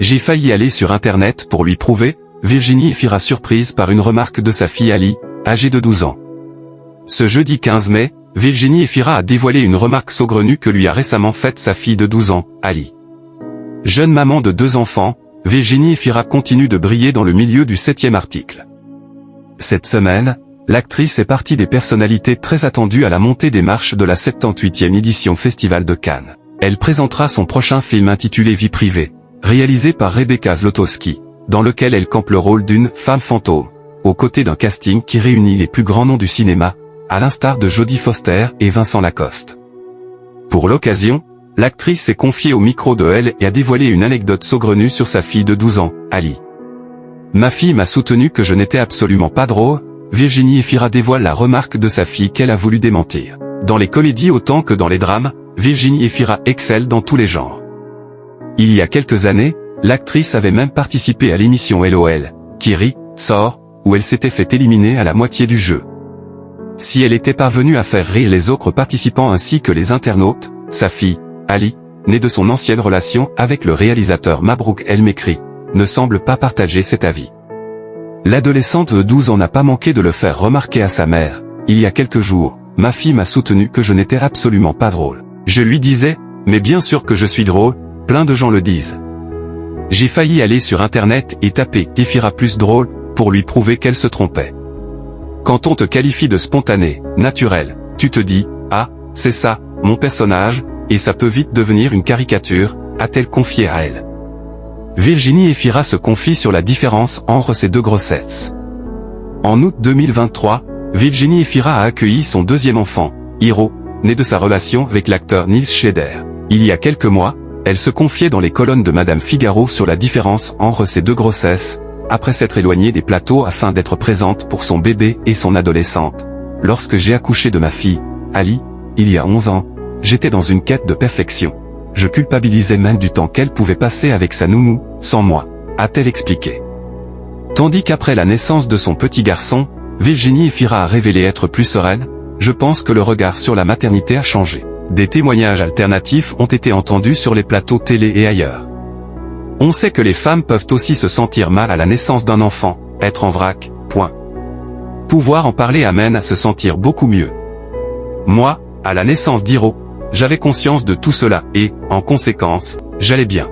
J'ai failli aller sur Internet pour lui prouver, Virginie Efira surprise par une remarque de sa fille Ali, âgée de 12 ans. Ce jeudi 15 mai, Virginie Efira a dévoilé une remarque saugrenue que lui a récemment faite sa fille de 12 ans, Ali. Jeune maman de 2 enfants, Virginie Efira continue de briller dans le milieu du 7e article. Cette semaine, l'actrice est partie des personnalités très attendues à la montée des marches de la 78e édition Festival de Cannes. Elle présentera son prochain film intitulé Vie privée, réalisé par Rebecca Zlotowski, dans lequel elle campe le rôle d'une femme fantôme, aux côtés d'un casting qui réunit les plus grands noms du cinéma, à l'instar de Jodie Foster et Vincent Lacoste. Pour l'occasion, l'actrice s'est confiée au micro de Elle et a dévoilé une anecdote saugrenue sur sa fille de 12 ans, Ali. Ma fille m'a soutenu que je n'étais absolument pas drôle. Virginie Efira dévoile la remarque de sa fille qu'elle a voulu démentir. Dans les comédies autant que dans les drames, Virginie Efira excelle dans tous les genres. Il y a quelques années, l'actrice avait même participé à l'émission LOL, qui rit, sort, où elle s'était fait éliminer à la moitié du jeu. Si elle était parvenue à faire rire les autres participants ainsi que les internautes, sa fille, Ali, née de son ancienne relation avec le réalisateur Mabrouk El Mekri, ne semble pas partager cet avis. L'adolescente de 12 ans n'a pas manqué de le faire remarquer à sa mère. Il y a quelques jours, ma fille m'a soutenu que je n'étais absolument pas drôle. Je lui disais, mais bien sûr que je suis drôle, plein de gens le disent. J'ai failli aller sur Internet et taper « Efira plus drôle » pour lui prouver qu'elle se trompait. Quand on te qualifie de spontané, naturel, tu te dis « Ah, c'est ça, mon personnage », et ça peut vite devenir une caricature, a-t-elle confié à Elle. Virginie Efira se confie sur la différence entre ses 2 grossesses. En août 2023, Virginie Efira a accueilli son 2e enfant, Hiro, né de sa relation avec l'acteur Nils Schneider. Il y a quelques mois, elle se confiait dans les colonnes de Madame Figaro sur la différence entre ses 2 grossesses, après s'être éloignée des plateaux afin d'être présente pour son bébé et son adolescente. Lorsque j'ai accouché de ma fille, Ali, il y a 11 ans, j'étais dans une quête de perfection. Je culpabilisais même du temps qu'elle pouvait passer avec sa nounou, sans moi, a-t-elle expliqué. Tandis qu'après la naissance de son petit garçon, Virginie Efira a révélé être plus sereine. Je pense que le regard sur la maternité a changé. Des témoignages alternatifs ont été entendus sur les plateaux télé et ailleurs. On sait que les femmes peuvent aussi se sentir mal à la naissance d'un enfant, être en vrac, point. Pouvoir en parler amène à se sentir beaucoup mieux. Moi, à la naissance d'Hiro, j'avais conscience de tout cela et, en conséquence, j'allais bien.